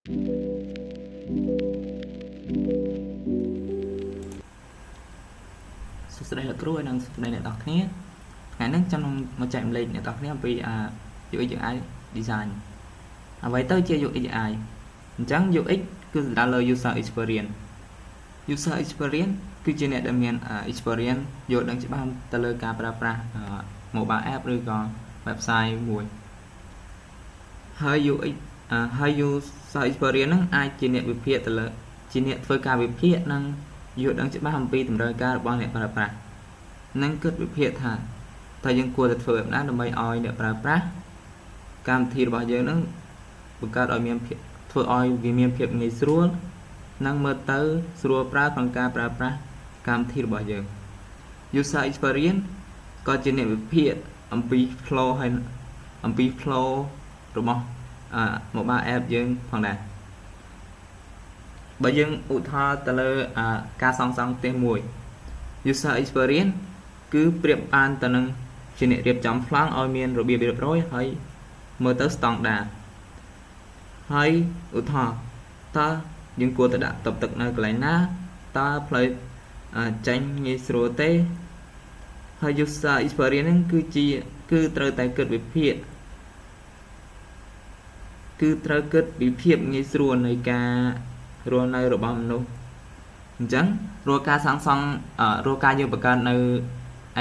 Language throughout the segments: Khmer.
សួស្តីលោកគ្រូហើយនិងសួស្តីអ្នកនរគ្នាថ្ងៃនេះខ្ញុំនឹងមកចែកម្លែកអ្នកនរគ្នាអំពីUX UI design អ្វីទៅជា UX UI អញ្ចឹង UX គឺសំដៅលើ user experience គឺជាអ្នកដែលមាន experience យល់ដឹងច្បាស់ទៅលើការប្រើប្រាស់ mobile app ឬក៏ website មួយហើយ UX ហើយ user experience ហ្នឹងអាចជាអ្នកវិភាគទៅលើជាអ្នកធ្វើការវិភាគនិងយល់ដឹងច្បាស់អំពីតម្រូវការរបស់អ្នកប្រើប្រាស់និងគិតវិភាគថាតើយើងគួរតែធ្វើបែបណាដើម្បីឲ្យអ្នកប្រើប្រាស់កម្មវិធីរបស់យើងនឹងបង្កើតឲ្យមានធ្វើឲ្យវាមានភាពងាយស្រួលនិងមើលទៅស្រួលប្រើក្នុងការប្រើប្រាស់កម្មវិធីរបស់យើង user experience ក៏ជាអ្នកវិភាគអំពី flow ហើយអំពី flow របស់mobile app យើងផងដែរបើយើងឧទាហរណ៍ទៅលើការសង់ផ្ទះមួយ user experience គឺប្រៀបបានទៅនឹងជាអ្នករៀបចំប្លង់ឲ្យមានរបៀបរៀបរយហើយមើលទៅស្តង់ដារហើយឧទាហរណ៍តើយើងគួរតែដាក់តុបទឹកនៅកន្លែងណាតើផ្លូវចេញងាយស្រួលទេហើយ user experience ហ្នឹងគឺត្រូវតែគិតវិភាគងាយស្រួលនៃការរស់នៅរបស់មនុស្សអញ្ចឹងរាល់ការសាងសង់រាល់ការយើងបង្កើតនៅ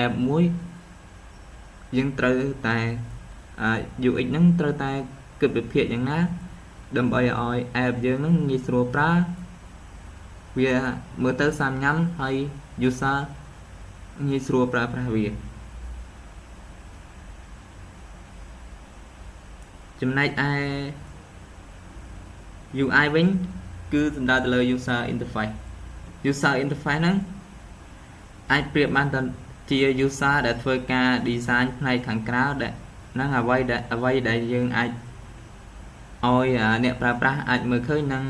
app មួយយើងត្រូវតែ UX ហ្នឹងត្រូវតែគិតវិភាគយ៉ាងណាដើម្បីឲ្យ app យើងហ្នឹងងាយស្រួលប្រើវាមើលទៅសាមញ្ញហើយ user ងាយស្រួលប្រើប្រាស់វាចំណែកឯ UI វិញគឺសំដៅទៅលើ user interface ហ្នឹងអាចប្រៀបបានទៅជា user ដែលធ្វើការ design ផ្នែកខាងក្រៅដែលនឹងអ្វីដែលយើងអាចឲ្យអ្នកប្រើប្រាស់អាចមើលឃើញនិង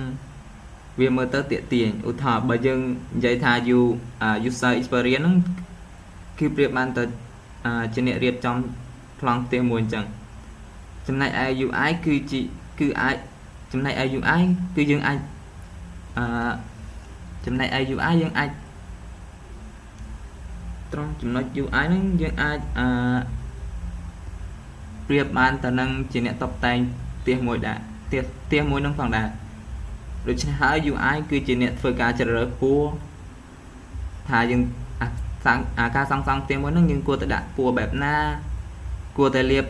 វាមើលទៅទាក់ទាញឧទាហរណ៍បើយើងនិយាយថា user experience ហ្នឹងគឺប្រៀបបានទៅជាអ្នករៀបចំប្លង់ផ្ទះមួយអញ្ចឹងចំណែកឯ UI គឺអាចចំណែកឯ UI គឺយើងអាចចំណែកឯ UI យើងអាចត្រង់ចំណុច UI ហ្នឹងយើងអាចប្រៀបបានទៅនឹងជាអ្នកតុបតែងផ្ទះមួយដែរផ្ទះមួយហ្នឹងផងដែរដូច្នេះហើយ UI គឺជាអ្នកធ្វើការជ្រើសរើសពណ៌ថាយើងការសាងសង់ផ្ទះមួយហ្នឹងយើងគួរតែដាក់ពណ៌បែបណាគួរតែលាប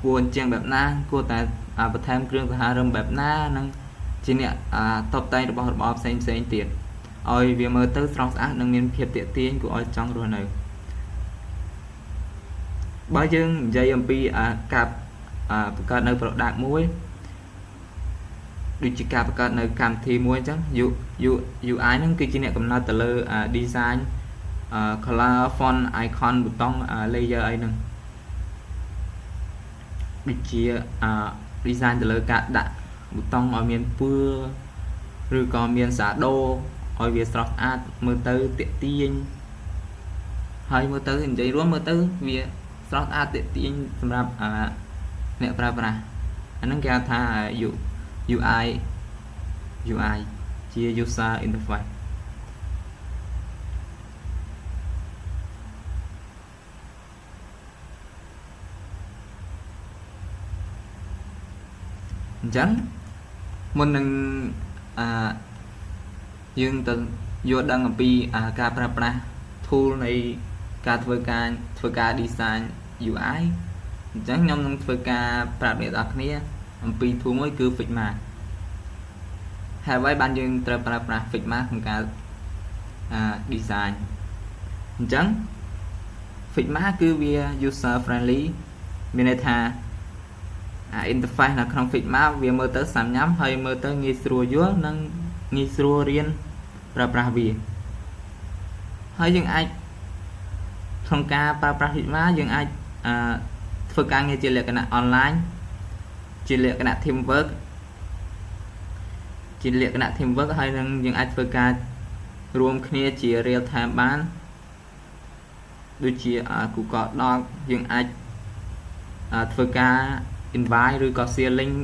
ពណ៌អញ្ចឹងបែបណាគួរតែបន្ថែមគ្រឿងសង្ហារឹមបែបណានិងជាអ្នកតុបតែងរបស់របរផ្សេងទៀតឲ្យវាមើលទៅស្រស់ស្អាតនិងមានភាពទាក់ទាញគួរឲ្យចង់រស់នៅបើយើងនិយាយអំពីការបង្កើតនៅ product មួយដូចជាការបង្កើតនៅកម្មវិធីមួយអញ្ចឹង UI ហ្នឹងគឺជាអ្នកកំណត់ទៅលើ design color font icon ប៊ូតុង layer អីហ្នឹងដូចជា design ទៅលើការដាក់ប៊ូតុងឲ្យមានពណ៌ឬក៏មានសាដូឲ្យវាស្រស់ស្អាតមើលទៅទាក់ទាញហើយមើលទៅនិយាយរួមមើលទៅវាស្រស់ស្អាតទាក់ទាញសម្រាប់អ្នកប្រើប្រាស់អាហ្នឹងគេហៅថា UI ជា user interface អញ្ចឹងមុននឹងយើងទៅយល់ដឹងអំពីការប្រើប្រាស់ tool នៃការធ្វើការ design UI អញ្ចឹងខ្ញុំនឹងធ្វើការប្រាប់អ្នកនរគ្នាអំពី tool មួយគឺ Figma ហើយអ្វីបានយើងត្រូវប្រើប្រាស់ Figma ក្នុងការdesign អញ្ចឹង Figma គឺវា user friendly មានន័យថាinterface នៅក្នុង Figma វាមើលទៅសាមញ្ញហើយមើលទៅងាយស្រួលយល់និងងាយស្រួលរៀនប្រើប្រាស់វាហើយយើងអាចក្នុងការប្រើប្រាស់ Figma យើងអាចធ្វើការងារជាលក្ខណៈ online ជាលក្ខណៈ teamwork ហើយនឹងយើងអាចធ្វើការរួមគ្នាជា real time បានដូចជា Google Doc យើងអាចធ្វើការ invite ឬក៏ share link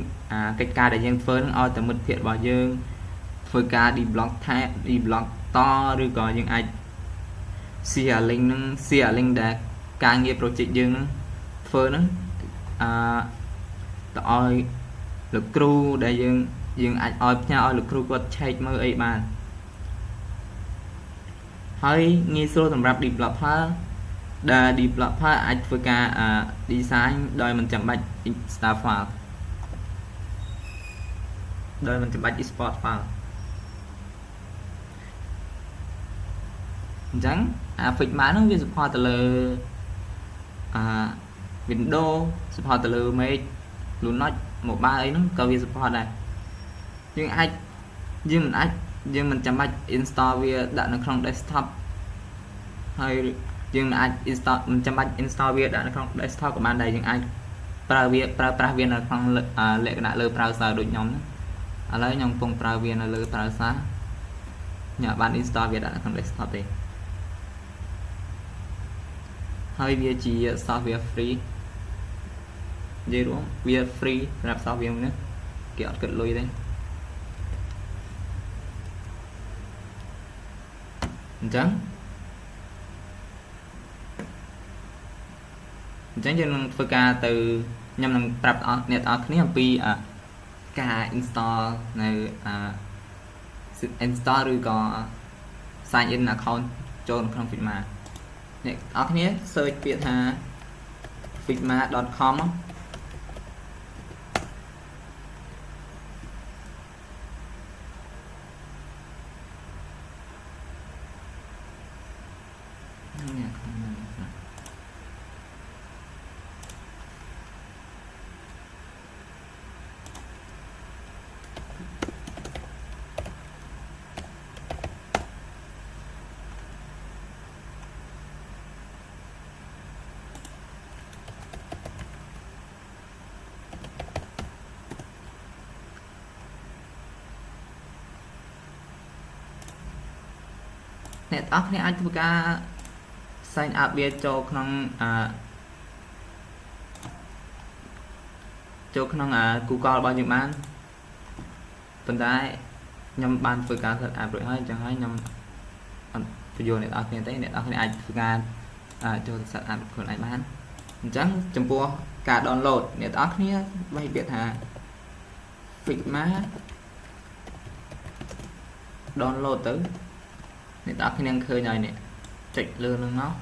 កិច្ចការដែលយើងធ្វើនឹងឲ្យតែមិត្តភ័ក្តិរបស់យើងធ្វើការ deblock tag deblock តឬក៏យើងអាច share link នឹង share link ដែលការងារ project យើងនឹងធ្វើនឹងទៅឲ្យលោកគ្រូដែលយើងអាចឲ្យផ្ញើឲ្យលោកគ្រូគាត់ឆែកមើលអីបានហើយងាយស្រួលសម្រាប់ developer ដែល developer អាចធ្វើការ design ដោយមិនចាំបាច់ install file ដោយមិនចាំបាច់ export file អញ្ចឹងFigma ហ្នឹងវា support ទៅលើWindows support ទៅលើ Mac Linux mobile អីហ្នឹងក៏វា support ដែរយើងមិនចាំបាច់ install វាដាក់នៅក្នុង desktop ហើយយើងអាច install មិនចាំបាច់ install វាដាក់នៅក្នុង desktop ក៏បានដែរយើងអាចប្រើប្រាស់វានៅក្នុងលក្ខណៈលើ browser ដូចខ្ញុំហ្នឹងឥឡូវខ្ញុំកំពុងប្រើវានៅលើ browser ខ្ញុំបាន install វាដាក់នៅក្នុង desktop ទេហើយវាជា software free និយាយរួមវា free សម្រាប់ software នេះគេអត់គិតលុយទេអញ្ចឹងយើងនឹងធ្វើការទៅខ្ញុំនឹងប្រាប់អ្នកទាំងអស់គ្នាអំពីការ install នៅinstall ឬក៏ sign in account ចូលក្នុង Figma អ្នកទាំងអស់គ្នា search ពាក្យថា figma.com អ្នកទាំងអស់គ្នាអាចធ្វើការ sign up វាចូលក្នុងGoogle របស់យើងបានប៉ុន្តែខ្ញុំបានធ្វើការ set up រួចហើយអញ្ចឹងហើយខ្ញុំអត់បញ្យល់អ្នកទាំងអស់គ្នាទេអ្នកទាំងអស់គ្នាអាចធ្វើការចូល set up ខ្លួនឯងបានអញ្ចឹងចំពោះការ download អ្នកទាំងអស់គ្នាវាពាក្យថា Figma download ទៅអ្នកទាំងអស់គ្នានឹងឃើញហើយនេះចុចលើនឹងមក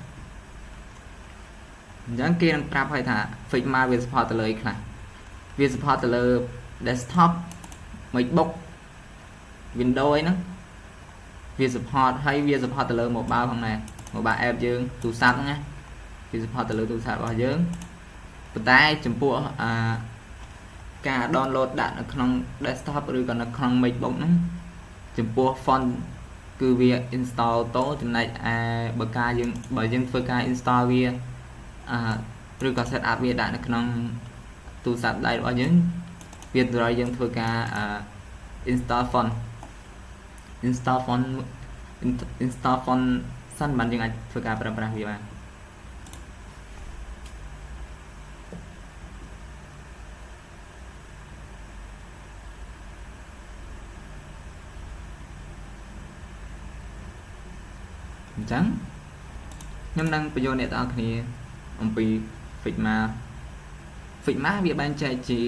អញ្ចឹងគេនឹងប្រាប់ឲ្យថា Figma វា support ទៅលើអីខ្លះវា support ទៅលើ desktop MacBook Windows អីហ្នឹងវា support ហើយវា support ទៅលើ mobile ផងដែរ mobile app យើងទូរស័ព្ទហ្នឹងណាវា support ទៅលើទូរស័ព្ទរបស់យើងប៉ុន្តែចំពោះការ download ដាក់នៅក្នុង desktop ឬក៏នៅក្នុង MacBook ហ្នឹងចំពោះ font គឺវា install តចំណែកបើយើងធ្វើការ install វាឬក៏ set up វាដាក់នៅក្នុងទូរស័ព្ទដៃរបស់យើងវាត្រូវឲ្យយើងធ្វើការinstall font សិនបានយើងអាចធ្វើការប្រើប្រាស់វាបានអញ្ចឹងខ្ញុំនឹងបញ្យល់អ្នកទាំងអស់គ្នាអំពី Figma វាបែងចែកជា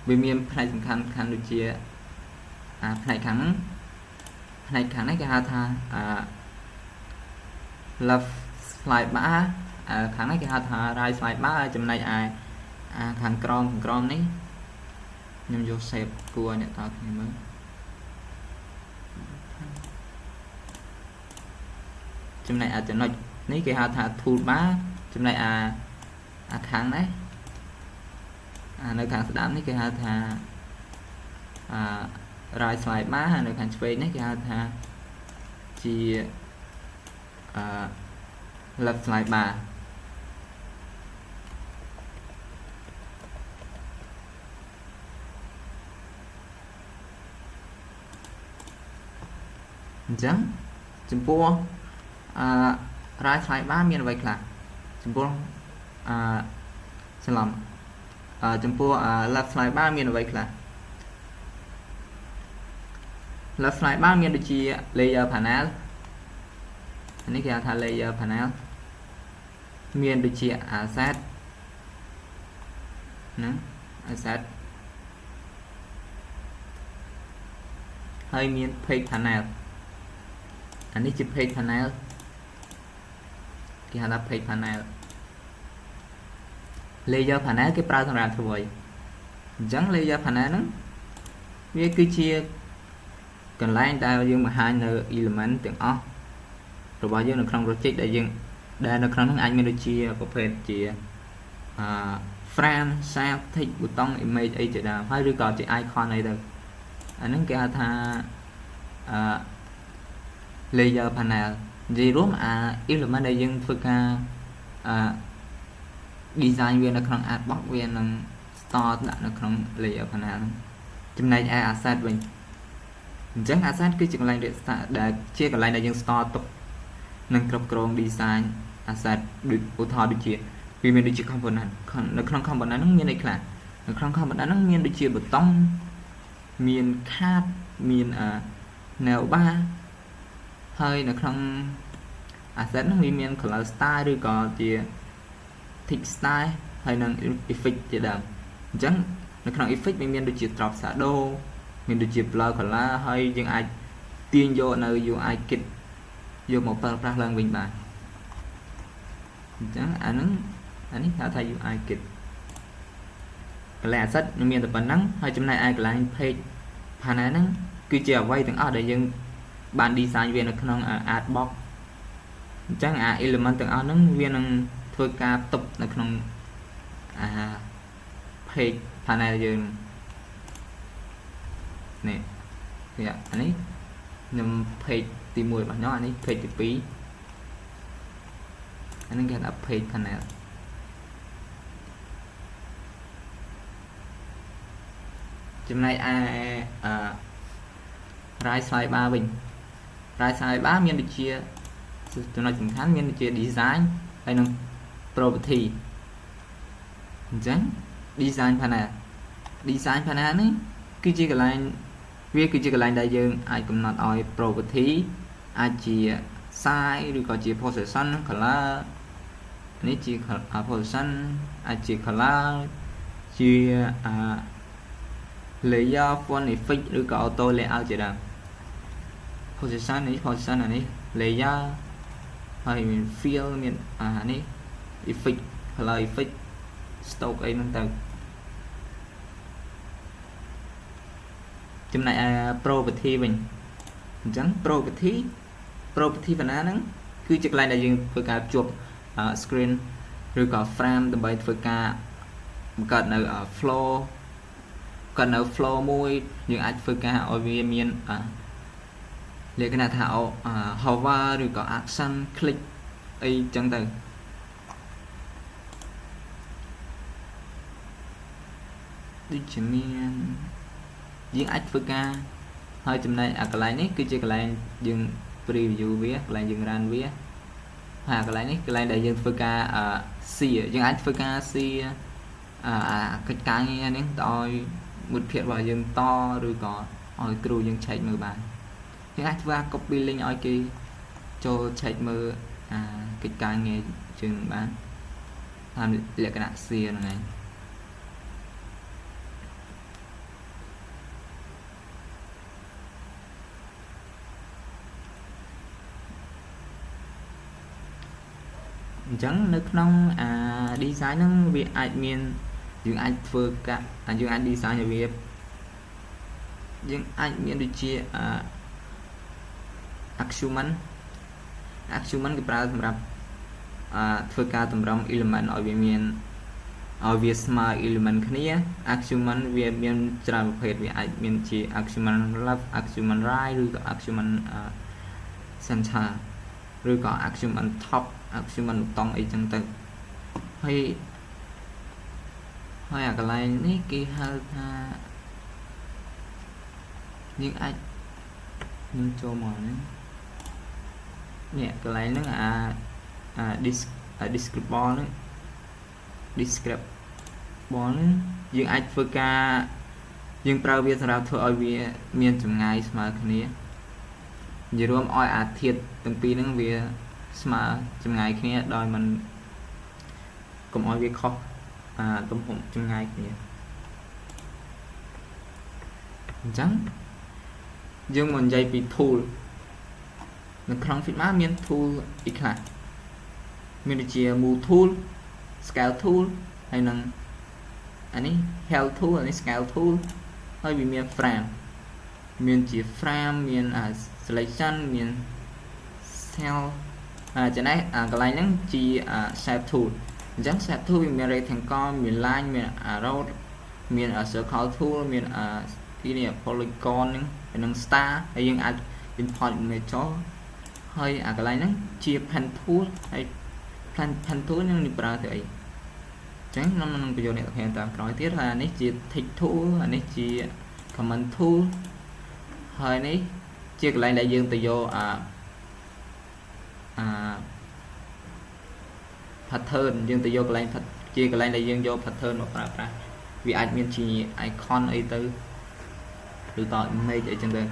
វាមានផ្នែកសំខាន់ដូចជាផ្នែកខាងនេះគេហៅថាleft slide bar ខាងនេះគេហៅថា right slide bar ចំណែកឯខាងក្រោមនេះខ្ញុំយក shape គួរអ្នកទាំងអស់គ្នាមើលចំណែកចំណុចនេះគេហៅថា toolbar ចំណែកខាងនេះនៅខាងស្ដាំនេះគេហៅថាright slide bar នៅខាងឆ្វេងនេះគេហៅថាជា left slide bar អញ្ចឹងចំពោះright slide bar មានអ្វីខ្លះចំពោះច្រឡំ ចំពោះ left slide bar មានអ្វីខ្លះ left slide bar មានដូចជា layer panel នេះគេហៅថា layer panel មានដូចជា asset ណា asset ហើយមាន page panel អានេះជា page panel គេហៅថា page panel layer panel គេប្រើសម្រាប់ធ្វើអីអញ្ចឹង layer panel ហ្នឹងវាគឺជាកន្លែងដែលយើងបង្ហាញនៅ element ទាំងអស់របស់យើងនៅក្នុង project ដែលនៅក្នុងហ្នឹងអាចមានដូចជាប្រភេទជា frame shape text ប៊ូតុង image អីជាដើមហើយឬក៏ជា icon អីទៅអាហ្នឹងគេហៅថាlayer panel និយាយរួមelement ដែលយើងធ្វើការdesign វានៅក្នុង artbox វានឹង store ដាក់នៅក្នុង layer panel ហ្នឹងចំណែកឯ asset វិញអញ្ចឹង asset គឺជាកន្លែងដែលជាកន្លែងដែលយើង store ទុកនិងគ្រប់គ្រង design asset ដូចឧទាហរណ៍ដូចជាវាមានដូចជា component នៅក្នុង component ហ្នឹងមានអីខ្លះនៅក្នុង component ហ្នឹងមានដូចជាប៊ូតុងមាន card មាន nail bar ហើយនៅក្នុង asset ហ្នឹងវាមាន color style ឬក៏ជា text style ហើយនឹង effect ជាដើមអញ្ចឹងនៅក្នុង effect វាមានដូចជា drop shadow មានដូចជា blur color ហើយយើងអាចទាញយកនៅ UI kit យកមកប្រើប្រាស់ឡើងវិញបានអញ្ចឹងអានេះហៅថា UI kit កន្លែង asset មានតែប៉ុណ្ណឹងហើយចំណែកឯកន្លែង page panel ហ្នឹងគឺជាអ្វីទាំងអស់ដែលយើងបាន design វានៅក្នុង artbox អញ្ចឹងelement ទាំងអស់ហ្នឹងវានឹងធ្វើការផ្ទុកនៅក្នុងpage panel យើងនេះអានេះខ្ញុំ page ទី1របស់ខ្ញុំអានេះ page ទី2អានេះគេហៅថា page panel ចំណែកឯright slide bar វិញ right slide bar មានដូចជាចំណុចសំខាន់មានដូចជា design ហើយនឹង property អញ្ចឹង design panel នេះគឺជាកន្លែងវាគឺជាកន្លែងដែលយើងអាចកំណត់ឲ្យ property អាចជា size ឬក៏ជា position color នេះជា position អាចជា color ជា layer font effect ឬក៏ auto layout ជាដើម position នេះអានេះ layer ហើយមាន fill មាននេះ effect color effect stroke អីហ្នឹងទៅចំណែក property វិញអញ្ចឹង property បណ្ណាហ្នឹងគឺជាកន្លែងដែលយើងធ្វើការជួប screen ឬក៏ frame ដើម្បីធ្វើការបង្កើតនៅ flow មួយយើងអាចធ្វើការឲ្យវាមានលក្ខណៈថា hover ឬក៏ action click អីចឹងទៅដូចជាមានយើងអាចធ្វើការហើយចំណែកកន្លែងនេះគឺជាកន្លែងយើង preview វាកន្លែងយើង run វាហើយកន្លែងនេះកន្លែងដែលយើងធ្វើការយើងអាចធ្វើការកិច្ចការងារនេះឲ្យមុខភាពរបស់យើងតឬក៏ឲ្យគ្រូយើងឆែកមើលបានយើងអាចធ្វើ copy link ឲ្យគេចូលឆែកមើលកិច្ចការងារជើងបានតាមលក្ខណៈហ្នឹងឯងអញ្ចឹងនៅក្នុងdesign ហ្នឹងវាអាចមានយើងអាចធ្វើការយើងអាច design ឲ្យវាយើងអាចមានដូចជា action គេប្រើសម្រាប់ធ្វើការតម្រង់ element ឲ្យវាមានឲ្យវាស្មើ element គ្នា action វាមានច្រើនប្រភេទវាអាចមានជា action left action right ឬក៏ action center ឬក៏ action top action តង់អីចឹងទៅហើយកន្លែងនេះគេហៅថាយើងអាចនឹងចូលមកនេះកន្លែងហ្នឹងdescriptable ហ្នឹង dương ai phơi ca dương prao việt ra thôi oi việt miền chủng ngày mà cái này giờ rùm oi thiệt từng pi nâng việt mà chủng ngày kia đòi mình cùng oi việt khó tôm hùm chủng ngày kia trắng dương mình dây bị thù mình không fit má miền thù ít là miền chia mù thù scale thù hay năng anh ấy health tool anh ấy scale tool hơi bị miền frame miền chỉ frame miền selection miền cell cho này cái này nó chỉ shape tool giống shape tool miền rectangle miền line miền arrow miền circle tool miền cái này polygon cái năng star hay những import này cho hơi cái này nó chia pen tool hay pen tool nhưng được ra thì tránh nó bây giờ này hiện tại nói tiếp là này chỉ thích thú này chỉ comment tool hơi này chia lại đại dương từ vô pattern dương từ vô lại chia lại đại dương vô pattern một ra vì admin chỉ icon ấy từ từ tỏ image ở trên đây